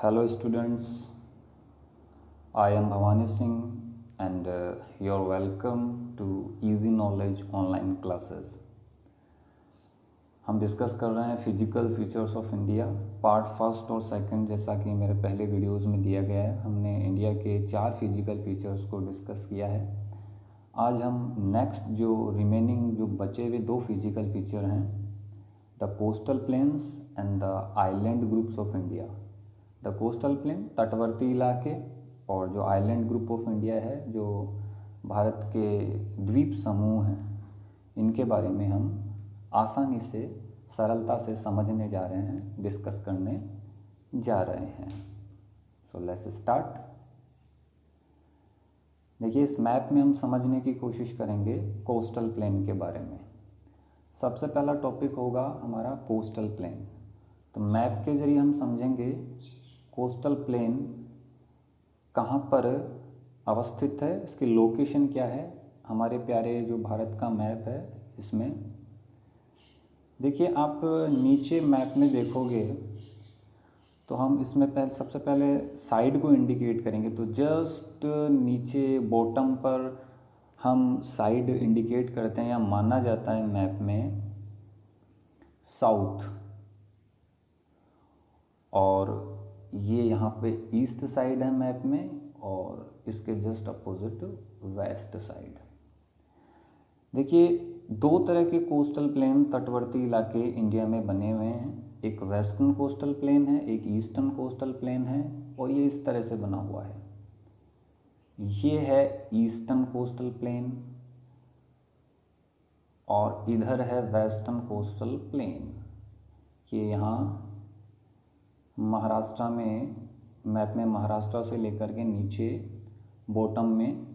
Hello students, I am Bhavani Singh and you're welcome to Easy Knowledge online classes. हम discuss कर रहे हैं physical features of India part first और second. जैसा कि मेरे पहले वीडियोस में दिया गया है, हमने इंडिया के 4 फिजिकल फीचर्स को डिस्कस किया है। आज हम नेक्स्ट जो रिमेनिंग जो बचे हुए 2 फिजिकल फीचर हैं, the coastal plains and the island groups of India. The coastal plane तटवर्ती इलाके और जो आइलैंड ग्रुप ऑफ इंडिया है जो भारत के द्वीप समूह हैं, इनके बारे में हम आसानी से सरलता से समझने जा रहे हैं, डिस्कस करने जा रहे हैं। So let's start. देखिए, इस मैप में हम समझने की कोशिश करेंगे कोस्टल प्लेन के बारे में। सबसे पहला टॉपिक होगा हमारा कोस्टल प्लेन। तो मैप के जरिए हम समझेंगे कोस्टल प्लेन कहाँ पर अवस्थित है, इसकी लोकेशन क्या है। हमारे प्यारे जो भारत का मैप है, इसमें देखिए आप नीचे मैप में देखोगे तो हम इसमें सबसे पहले साइड को इंडिकेट करेंगे। तो जस्ट नीचे बॉटम पर हम साइड इंडिकेट करते हैं या माना जाता है मैप में साउथ, और ये यहाँ पे ईस्ट साइड है मैप में, और इसके जस्ट अपोजिट वेस्ट साइड। देखिए, 2 तरह के कोस्टल प्लेन तटवर्ती इलाके इंडिया में बने हुए हैं। एक वेस्टर्न कोस्टल प्लेन है, एक ईस्टर्न कोस्टल प्लेन है, और ये इस तरह से बना हुआ है। ये है ईस्टर्न कोस्टल प्लेन और इधर है वेस्टर्न कोस्टल प्लेन। ये यहाँ महाराष्ट्र में, मैप में महाराष्ट्र से लेकर के नीचे बॉटम में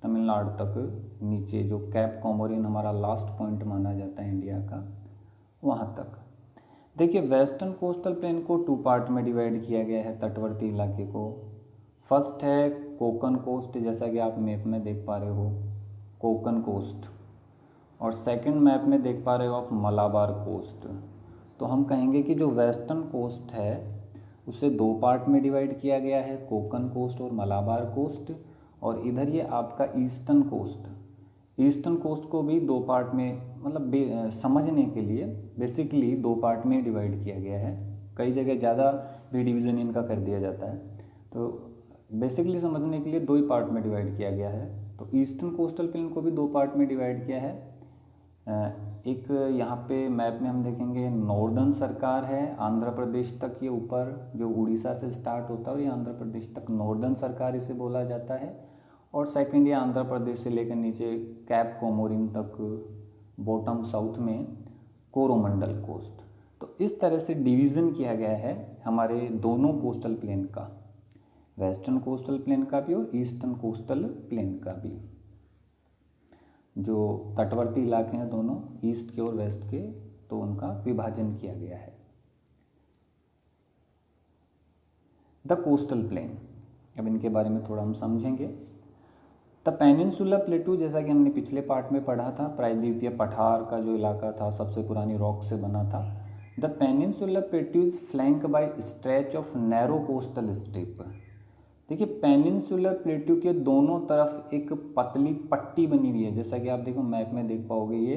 तमिलनाडु तक, नीचे जो कैप कोमोरिन हमारा लास्ट पॉइंट माना जाता है इंडिया का, वहाँ तक। देखिए, वेस्टर्न कोस्टल प्लेन को 2 पार्ट में डिवाइड किया गया है तटवर्ती इलाके को। फर्स्ट है कोकन कोस्ट, जैसा कि आप मैप में देख पा रहे हो, कोकन कोस्ट, और सेकंड मैप में देख पा रहे हो आप मलाबार कोस्ट। तो हम कहेंगे कि जो वेस्टर्न कोस्ट है उसे 2 पार्ट में डिवाइड किया गया है, कोकन कोस्ट और मलाबार कोस्ट। और इधर ये आपका ईस्टर्न कोस्ट, ईस्टर्न कोस्ट को भी 2 पार्ट में, मतलब समझने के लिए बेसिकली 2 पार्ट में डिवाइड किया गया है। कई जगह ज़्यादा भी डिवीज़न इनका कर दिया जाता है, तो बेसिकली समझने के लिए 2 ही पार्ट में डिवाइड किया गया है। तो ईस्टर्न कोस्टल प्लेन को भी 2 पार्ट में डिवाइड किया है। एक यहाँ पे मैप में हम देखेंगे नॉर्दर्न सरकार है, आंध्र प्रदेश तक, ये ऊपर जो उड़ीसा से स्टार्ट होता है और ये आंध्र प्रदेश तक नॉर्दर्न सरकार इसे बोला जाता है। और सेकंड ये आंध्र प्रदेश से लेकर नीचे कैप कोमोरिन तक बॉटम साउथ में कोरोमंडल कोस्ट। तो इस तरह से डिवीज़न किया गया है हमारे दोनों कोस्टल प्लेन का, वेस्टर्न कोस्टल प्लेन का भी और ईस्टर्न कोस्टल प्लेन का भी। जो तटवर्ती इलाके हैं दोनों, ईस्ट के और वेस्ट के, तो उनका विभाजन किया गया है। द कोस्टल प्लेन, अब इनके बारे में थोड़ा हम समझेंगे। द पेनिनसुला प्लेटू, जैसा कि हमने पिछले पार्ट में पढ़ा था, प्रायद्वीपीय पठार का जो इलाका था सबसे पुरानी रॉक से बना था। The peninsula plateau is flank by stretch of narrow coastal strip. देखिए, पेनिनसुलर प्लेटू के दोनों तरफ एक पतली पट्टी बनी हुई है, जैसा कि आप देखो मैप में देख पाओगे, ये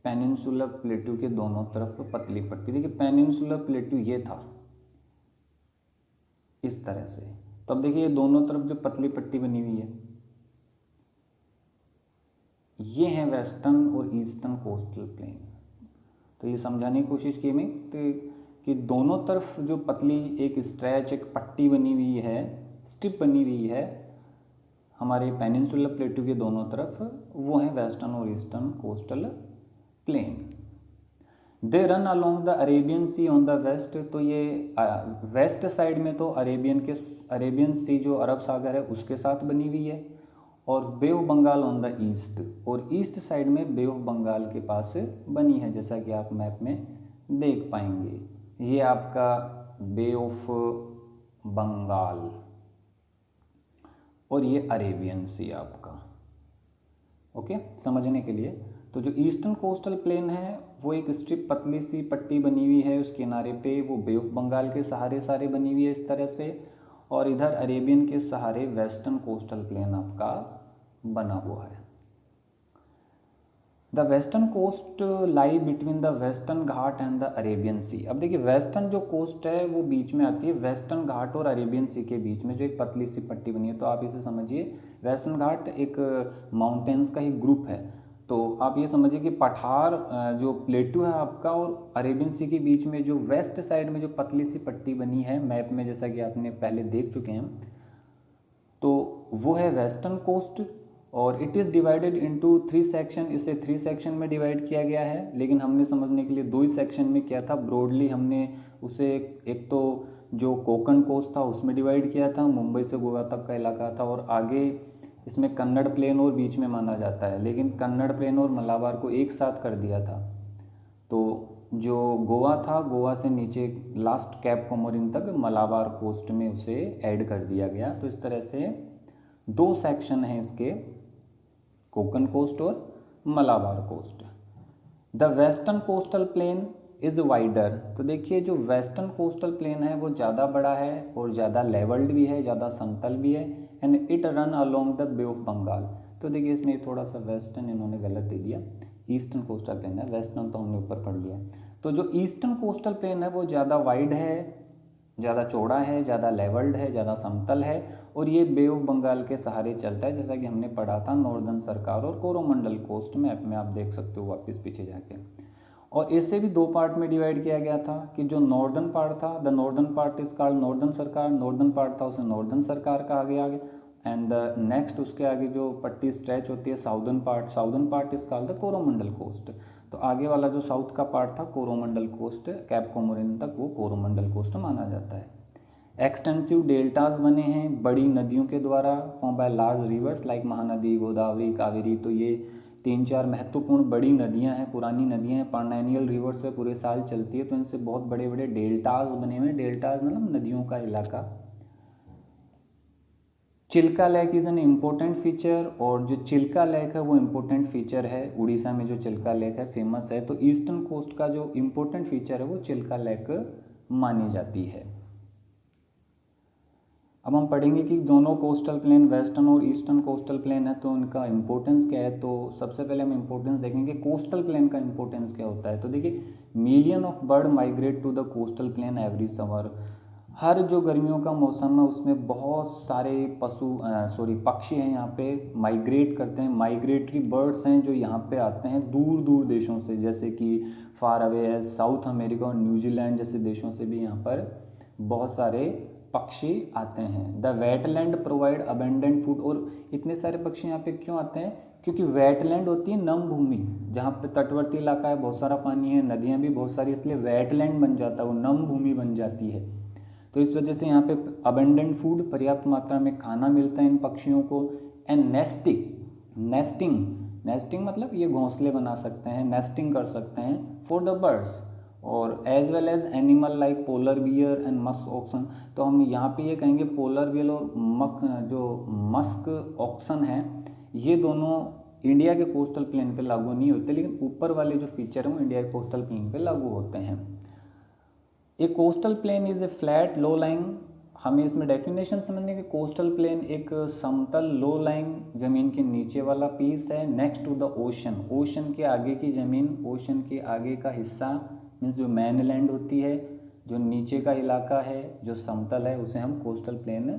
पेनिनसुलर प्लेटू के दोनों तरफ पतली पट्टी। देखिए, पेनिनसुलर प्लेटू ये था इस तरह से। तो अब देखिए, ये दोनों तरफ जो पतली पट्टी बनी हुई है, ये है वेस्टर्न और ईस्टर्न कोस्टल प्लेन। तो ये समझाने की कोशिश की मैं कि दोनों तरफ जो पतली एक स्ट्रेच, एक पट्टी बनी हुई है, स्ट्रिप बनी हुई है हमारे पेनिनसुलर प्लेटू के दोनों तरफ, वो है वेस्टर्न और eastern coastal plain. They run along the Arabian sea on the west. तो ये वेस्ट साइड में तो अरेबियन सी जो अरब सागर है उसके साथ बनी हुई है, और bay of Bengal on the east, और ईस्ट साइड में बे ऑफ बंगाल के पास बनी है, जैसा कि आप मैप में देख पाएंगे। ये आपका बे ऑफ बंगाल और ये अरेबियन सी आपका। ओके, समझने के लिए। तो जो ईस्टर्न कोस्टल प्लेन है वो एक स्ट्रिप पतली सी पट्टी बनी हुई है, उस किनारे पे वो बे ऑफ बंगाल के सहारे सारे बनी हुई है इस तरह से, और इधर अरेबियन के सहारे वेस्टर्न कोस्टल प्लेन आपका बना हुआ है। The western coast lie between the Western Ghat and the Arabian Sea. अब देखिए वेस्टर्न जो कोस्ट है वो बीच में आती है वेस्टर्न घाट और अरेबियन सी के बीच में जो एक पतली सी पट्टी बनी है। तो आप इसे समझिए वेस्टर्न घाट एक माउंटेन्स का ही ग्रुप है। तो आप ये समझिए कि पठार जो प्लेटू है आपका और अरेबियन सी के बीच में जो वेस्ट साइड में जो पतली सी पट्टी बनी है मैप में, जैसा कि आपने पहले देख चुके हैं, तो वो है वेस्टर्न कोस्ट और it is divided into 3 section. इसे 3 सेक्शन में डिवाइड किया गया है, लेकिन हमने समझने के लिए 2 ही सेक्शन में किया था। ब्रॉडली हमने उसे एक तो जो कोंकण कोस्ट था उसमें डिवाइड किया था, मुंबई से गोवा तक का इलाका था, और आगे इसमें कन्नड़ प्लेन और बीच में माना जाता है, लेकिन कन्नड़ प्लेन और मलाबार को एक साथ कर दिया था। तो जो गोवा था, गोवा से नीचे लास्ट कैप कोमोरिन तक मलाबार कोस्ट में उसे ऐड कर दिया गया। तो इस तरह से 2 सेक्शन हैं इसके, कोंकण कोस्ट और Malabar coast. The western coastal plain is wider. तो देखिए जो वेस्टर्न कोस्टल प्लेन है वो ज़्यादा बड़ा है और ज़्यादा लेवल्ड भी है, ज़्यादा समतल भी है, and it run along the bay of Bengal. तो देखिए इसमें थोड़ा सा वेस्टर्न इन्होंने गलत दे दिया, ईस्टर्न कोस्टल प्लेन है, वेस्टर्न तो हमने ऊपर पढ़ लिया। तो जो ईस्टर्न कोस्टल प्लेन है वो ज़्यादा वाइड है, ज़्यादा चौड़ा है, ज़्यादा लेवल्ड है, ज़्यादा समतल है, और ये बे ऑफ बंगाल के सहारे चलता है, जैसा कि हमने पढ़ा था नॉर्दर्न सरकार और कोरोमंडल कोस्ट मैप में, आप देख सकते हो वापस पीछे जाके। और इसे भी 2 पार्ट में डिवाइड किया गया था कि जो नॉर्दर्न पार्ट था, the northern part is called northern सरकार, नॉर्दर्न पार्ट था उसे नॉर्दर्न सरकार कहा गया, एंड द नेक्स्ट उसके आगे जो पट्टी स्ट्रेच होती है southern part is called the Coromandel coast. तो आगे वाला जो साउथ का पार्ट था कोरोमंडल कोस्ट, कैप कोमोरिन तक, वो कोरोमंडल कोस्ट माना जाता है। एक्सटेंसिव डेल्टाज बने हैं बड़ी नदियों के द्वारा, form by large reverse like Mahanadi, Godavari, Kaveri. तो ये 3-4 महत्वपूर्ण बड़ी नदियां हैं, पुरानी नदियां हैं, परनैनियल रिवर्स से पूरे साल चलती है, तो इनसे बहुत बड़े बड़े डेल्टाज बने हुए हैं। डेल्टाज मतलब नदियों का इलाका। Chilka lake is an important feature, और जो चिल्का लेक है वो इम्पोर्टेंट फीचर है, उड़ीसा में जो चिल्का लेक है फेमस है। तो ईस्टर्न कोस्ट का जो इम्पोर्टेंट फीचर है वो चिल्का लेक मानी जाती है। अब हम पढ़ेंगे कि दोनों कोस्टल प्लेन वेस्टर्न और ईस्टर्न कोस्टल प्लेन है तो उनका इंपॉर्टेंस क्या है। तो सबसे पहले हम इंपॉर्टेंस देखेंगे कोस्टल प्लेन का इंपॉर्टेंस क्या होता है। तो देखिए million of bird migrate to the coastal plain every summer. हर जो गर्मियों का मौसम है उसमें बहुत सारे पक्षी हैं यहाँ पे माइग्रेट करते हैं। माइग्रेटरी बर्ड्स हैं जो यहाँ पे आते हैं दूर दूर देशों से, जैसे कि फार अवे है साउथ अमेरिका और न्यूजीलैंड जैसे देशों से भी यहाँ पर बहुत सारे पक्षी आते हैं। The wetland provide abundant food. और इतने सारे पक्षी यहाँ पे क्यों आते हैं? क्योंकि वेटलैंड होती है नम भूमि, जहाँ पे तटवर्ती इलाका है, बहुत सारा पानी है, नदियाँ भी बहुत सारी, इसलिए वेटलैंड बन जाता है, वो नम भूमि बन जाती है। तो इस वजह से यहाँ पे अबेंडेंट फूड, पर्याप्त मात्रा में खाना मिलता है इन पक्षियों को। एंड नेस्टिंग मतलब ये घोंसले बना सकते हैं, नेस्टिंग कर सकते हैं फॉर द बर्ड्स, और as well as animal like polar bear and musk oxen. तो हम यहाँ पे ये कहेंगे पोलर बियर और मस्क ऑक्सन है, ये दोनों इंडिया के कोस्टल प्लेन पे लागू नहीं होते, लेकिन ऊपर वाले जो फीचर हैं वो इंडिया के कोस्टल प्लेन पे लागू होते हैं। A coastal plain is a flat low lying. हमें इसमें डेफिनेशन समझने की, कोस्टल प्लेन एक समतल लो लाइंग जमीन के नीचे वाला पीस है next to the ocean. Ocean के आगे की ज़मीन, ओशन के आगे का हिस्सा मीन्स जो मैनलैंड होती है, जो नीचे का इलाका है, जो समतल है, उसे हम कोस्टल प्लेन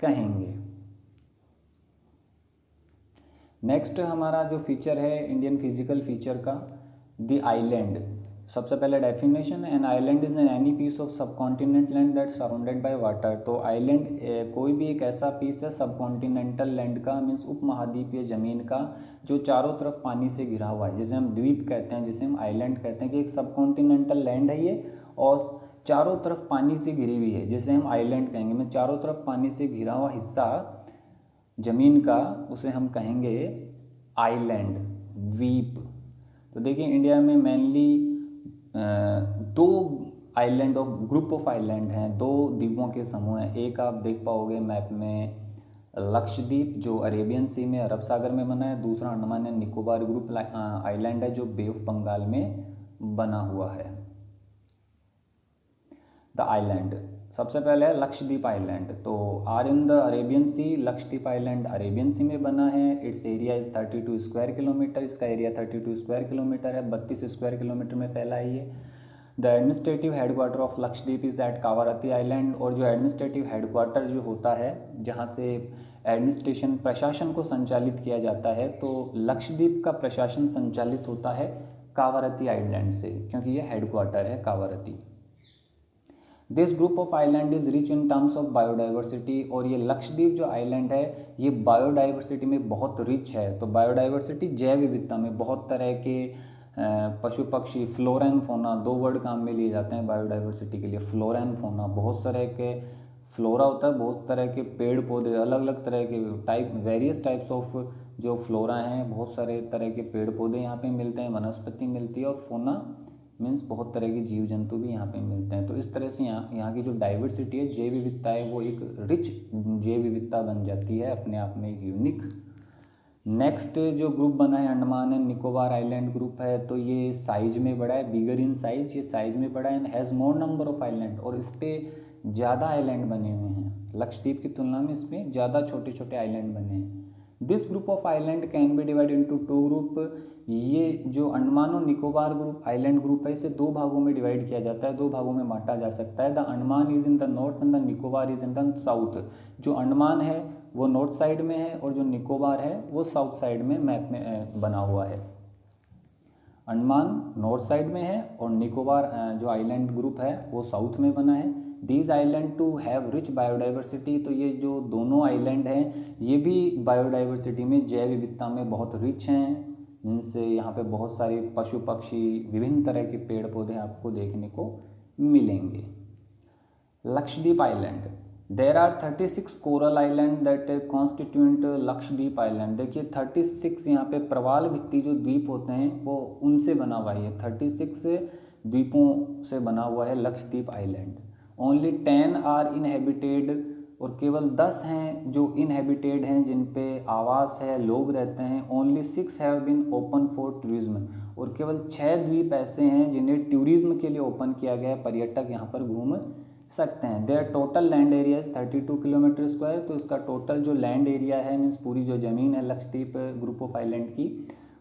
कहेंगे। नेक्स्ट हमारा जो फीचर है इंडियन फिजिकल फीचर का, द आइलैंड। सबसे पहले definition, an island is an any piece of subcontinent land that surrounded by water. तो आइलैंड कोई भी एक ऐसा पीस है सबकॉन्टिनेंटल लैंड का, मीन्स उपमहाद्वीपीय जमीन का, जो चारों तरफ पानी से घिरा हुआ है, जिसे हम द्वीप कहते हैं, जिसे हम आइलैंड कहते हैं, कि एक सबकॉन्टिनेंटल लैंड है ये और चारों तरफ पानी से घिरी हुई है, जिसे हम आइलैंड कहेंगे। मैं चारों तरफ पानी से घिरा हुआ हिस्सा जमीन का, उसे हम कहेंगे आइलैंड, द्वीप। तो देखिए इंडिया में mainly 2 island of group of island हैं, 2 द्वीपों के समूह हैं। एक आप देख पाओगे मैप में लक्षद्वीप जो अरेबियन सी में, अरब सागर में बना है। दूसरा Andaman and Nicobar group island है जो बे ऑफ बंगाल में बना हुआ है। द आइलैंड, सबसे पहले है लक्षद्वीप आइलैंड। तो are in the Arabian Sea, Lakshadweep island Arabian Sea में बना है। Its area is 32 square kilometre, इसका एरिया 32 स्क्वायर किलोमीटर है, 32 स्क्वायर किलोमीटर में फैला है ये। The administrative headquarter of Lakshadweep is at Kavaratti island. और जो एडमिनिस्ट्रेटिव हेडक्वार्टर जो होता है, जहाँ से एडमिनिस्ट्रेशन प्रशासन को संचालित किया जाता है, तो लक्षद्वीप का प्रशासन संचालित होता है कावारती आइलैंड से, क्योंकि ये हेडक्वार्टर है Kavaratti. This group of island is rich in terms of biodiversity. और ये लक्षद्वीप जो आइलैंड है ये बायोडाइवर्सिटी में बहुत रिच है। तो बायोडाइवर्सिटी जैव विविधता में बहुत तरह के पशु पक्षी, फ्लोरा एंड फौना, दो वर्ड काम में लिए जाते हैं बायोडाइवर्सिटी के लिए। फ्लोरा एंड फौना, बहुत तरह के फ्लोरा होता है, बहुत तरह के पेड़ पौधे, अलग अलग तरह के टाइप, वेरियस टाइप्स ऑफ जो फ्लोरा हैं, बहुत सारे तरह के पेड़ पौधे यहाँ पे मिलते हैं, वनस्पति मिलती है। और फौना मीन्स बहुत तरह के जीव जंतु भी यहाँ पे मिलते हैं। तो इस तरह से यहाँ की जो डाइवर्सिटी है, जैव विविधता है, वो एक रिच जैव विविधता बन जाती है, अपने आप में एक यूनिक। नेक्स्ट जो ग्रुप बना है Andaman and Nicobar island group है, तो ये साइज में बड़ा है, बिगर इन साइज, ये साइज में बड़ा है, and has more number of island. और इस पर ज़्यादा आइलैंड बने हुए हैं, लक्षद्वीप की तुलना में इसमें ज़्यादा छोटे छोटे आइलैंड बने हैं। This group of island can be divided into two group. ये जो अंडमान और निकोबार ग्रुप आइलैंड ग्रुप है, इसे दो भागों में डिवाइड किया जाता है, दो भागों में बांटा जा सकता है। The Andaman is in the north and the Nicobar is in the south. जो अंडमान है वो नॉर्थ साइड में है, और जो निकोबार है वो साउथ साइड में मैप में बना हुआ है। अंडमान नॉर्थ साइड में है और निकोबार जो आइलैंड ग्रुप है वो साउथ में बना है। These island too have rich biodiversity. तो ये जो दोनों आइलैंड हैं ये भी बायोडाइवर्सिटी में, जैव विविधता में बहुत रिच हैं। मीन्स यहाँ पे बहुत सारे पशु पक्षी, विभिन्न तरह के पेड़ पौधे आपको देखने को मिलेंगे। Lakshadweep island, there are 36 coral island that constituent Lakshadweep island. देखिए 36 यहाँ पे प्रवाल भित्ति जो द्वीप होते हैं वो उनसे बना हुआ है, 36 द्वीपों से बना हुआ है Lakshadweep island. Only 10 are inhabited. और केवल 10 हैं जो इनहेबिटेड हैं, जिन पे आवास है, लोग रहते हैं। Only 6 have been open for tourism. और केवल 6 द्वीप ऐसे हैं जिन्हें टूरिज्म के लिए ओपन किया गया है, पर्यटक यहाँ पर घूम सकते हैं। Their total land area is 32 kilometre square. तो इसका टोटल जो लैंड एरिया है, मीन्स पूरी जो ज़मीन है लक्षद्वीप ग्रुप ऑफ आइलैंड की,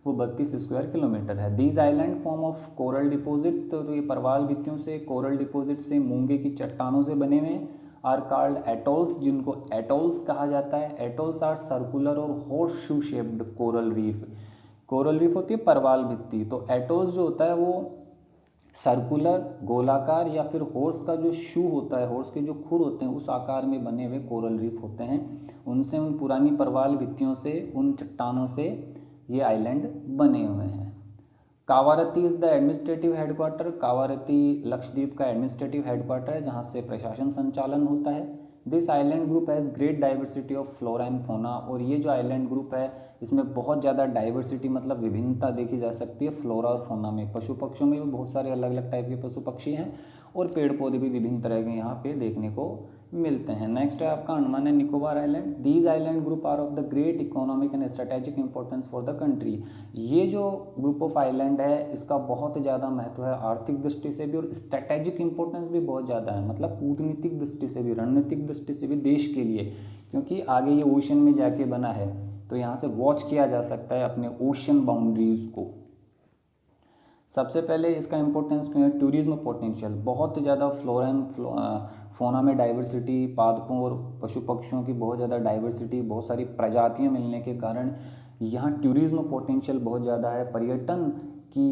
वो 32 स्क्वायर किलोमीटर है। These island form of coral deposit. तो ये परवाल भित्तियों से, कोरल डिपोजिट से, मूंगे की चट्टानों से बने हुए हैं। आर कॉल्ड एटोल्स, जिनको एटोल्स कहा जाता है। एटोल्स आर सर्कुलर और horse shoe shaped coral reef. Coral reef होती है परवाल भित्ति, तो एटोल्स जो होता है वो सर्कुलर, गोलाकार, या फिर हॉर्स का जो शू होता है, हॉर्स के जो खुर होते हैं उस आकार में बने हुए कोरल रीफ होते हैं। उनसे, उन पुरानी परवाल भित्तियों से, उन चट्टानों से ये आइलैंड बने हुए हैं। Kavaratti is the administrative headquarter. Kavaratti Lakshadweep का एडमिनिस्ट्रेटिव हेडक्वार्टर है, जहाँ से प्रशासन संचालन होता है। This island group has great diversity of flora and fauna. और ये जो आइलैंड ग्रुप है इसमें बहुत ज़्यादा डाइवर्सिटी, मतलब विभिन्नता देखी जा सकती है फ्लोरा और फौना में। पशु पक्षियों में भी बहुत सारे अलग अलग टाइप के पशु पक्षी हैं, और पेड़ पौधे भी विभिन्न तरह के यहाँ पे देखने को मिलते हैं। नेक्स्ट है आपका Andaman and Nicobar island. These island group are of the great economic and strategic importance for the country. ये जो ग्रुप ऑफ आइलैंड है इसका बहुत ज़्यादा महत्व है, आर्थिक दृष्टि से भी, और स्ट्रेटेजिक इंपॉर्टेंस भी बहुत ज़्यादा है, मतलब कूटनीतिक दृष्टि से भी, रणनीतिक दृष्टि से भी देश के लिए, क्योंकि आगे ये ओशन में जाके बना है, तो यहाँ से वॉच किया जा सकता है अपने ओशन बाउंड्रीज को। सबसे पहले इसका इंपॉर्टेंस क्यों है? टूरिज्म पोटेंशियल, बहुत ज़्यादा फ्लोरा एंड फौना में डाइवर्सिटी, पादपों और पशु पक्षियों की बहुत ज़्यादा डाइवर्सिटी, बहुत सारी प्रजातियां मिलने के कारण यहाँ टूरिज्म पोटेंशियल बहुत ज़्यादा है। पर्यटन की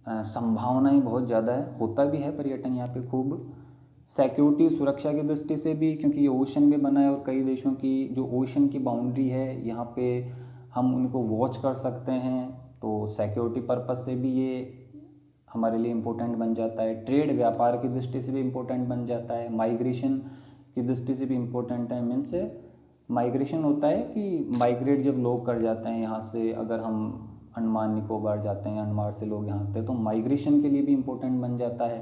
संभावनाएं बहुत ज़्यादा है, होता भी है पर्यटन यहाँ पे खूब। सिक्योरिटी, सुरक्षा की दृष्टि से भी, क्योंकि ये ओशन में बना है और कई देशों की जो ओशन की बाउंड्री है यहाँ पे हम उनको वॉच कर सकते हैं, तो सिक्योरिटी पर्पस से भी ये हमारे लिए इम्पोर्टेंट बन जाता है। ट्रेड, व्यापार की दृष्टि से भी इम्पोर्टेंट बन जाता है। माइग्रेशन की दृष्टि से भी इम्पोर्टेंट है। मीन्स माइग्रेशन होता है कि माइग्रेट जब लोग कर जाते हैं यहाँ से, अगर हम अंडमान निकोबार जाते हैं, अंडमान से लोग यहाँ आते हैं, तो माइग्रेशन के लिए भी इम्पोर्टेंट बन जाता है।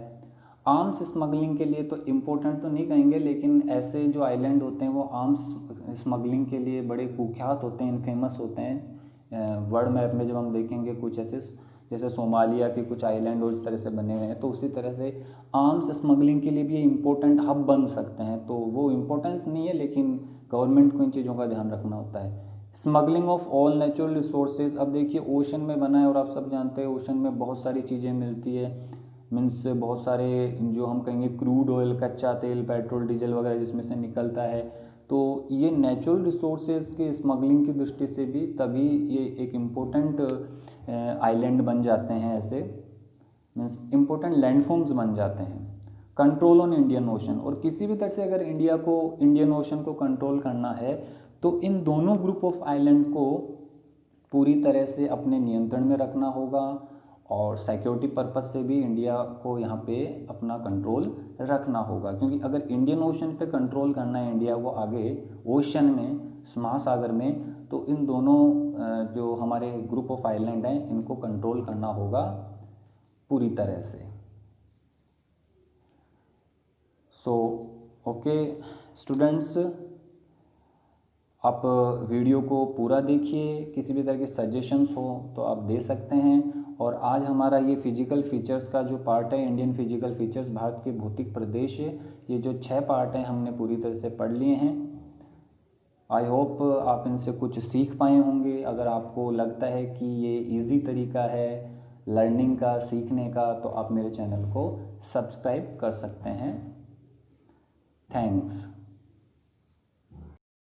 आर्म्स स्मगलिंग के लिए तो इम्पोर्टेंट तो नहीं कहेंगे, लेकिन ऐसे जो आइलैंड होते हैं वो आर्म्स स्मगलिंग के लिए बड़े कुख्यात होते हैं, फेमस होते हैं। वर्ल्ड मैप में जब हम देखेंगे कुछ ऐसे, जैसे सोमालिया के कुछ आइलैंड और इस तरह से बने हुए हैं, तो उसी तरह से आर्म्स स्मगलिंग के लिए भी इम्पोर्टेंट हब बन सकते हैं। तो वो इम्पोर्टेंस नहीं है, लेकिन गवर्नमेंट को इन चीज़ों का ध्यान रखना होता है। Smuggling of all natural resources, अब देखिए ओशन में बना है और आप सब जानते हैं ओशन में बहुत सारी चीज़ें मिलती है, मीन्स बहुत सारे जो हम कहेंगे क्रूड ऑयल, कच्चा तेल, पेट्रोल, डीजल वगैरह जिसमें से निकलता है। तो ये नेचुरल रिसोर्सेज के स्मगलिंग की दृष्टि से भी तभी ये एक इम्पोर्टेंट आइलैंड बन जाते हैं, ऐसे मीन्स इम्पोर्टेंट लैंडफॉर्म्स बन जाते हैं। कंट्रोल ऑन इंडियन ओशन, और किसी भी तरह से अगर इंडिया को इंडियन ओशन को कंट्रोल करना है तो इन दोनों ग्रुप ऑफ आइलैंड को पूरी तरह से अपने नियंत्रण में रखना होगा, और सिक्योरिटी पर्पस से भी इंडिया को यहाँ पे अपना कंट्रोल रखना होगा, क्योंकि अगर इंडियन ओशन पे कंट्रोल करना है इंडिया को आगे ओशन में, महासागर में, तो इन दोनों जो हमारे ग्रुप ऑफ आइलैंड हैं इनको कंट्रोल करना होगा पूरी तरह से। सो ओके स्टूडेंट्स, आप वीडियो को पूरा देखिए, किसी भी तरह के सजेशंस हो तो आप दे सकते हैं। और आज हमारा ये फिजिकल फीचर्स का जो पार्ट है, इंडियन फिजिकल फीचर्स, भारत के भौतिक प्रदेश, ये जो 6 पार्ट हैं हमने पूरी तरह से पढ़ लिए हैं। आई होप आप इनसे कुछ सीख पाए होंगे। अगर आपको लगता है कि ये इजी तरीका है लर्निंग का, सीखने का, तो आप मेरे चैनल को सब्सक्राइब कर सकते हैं। थैंक्स।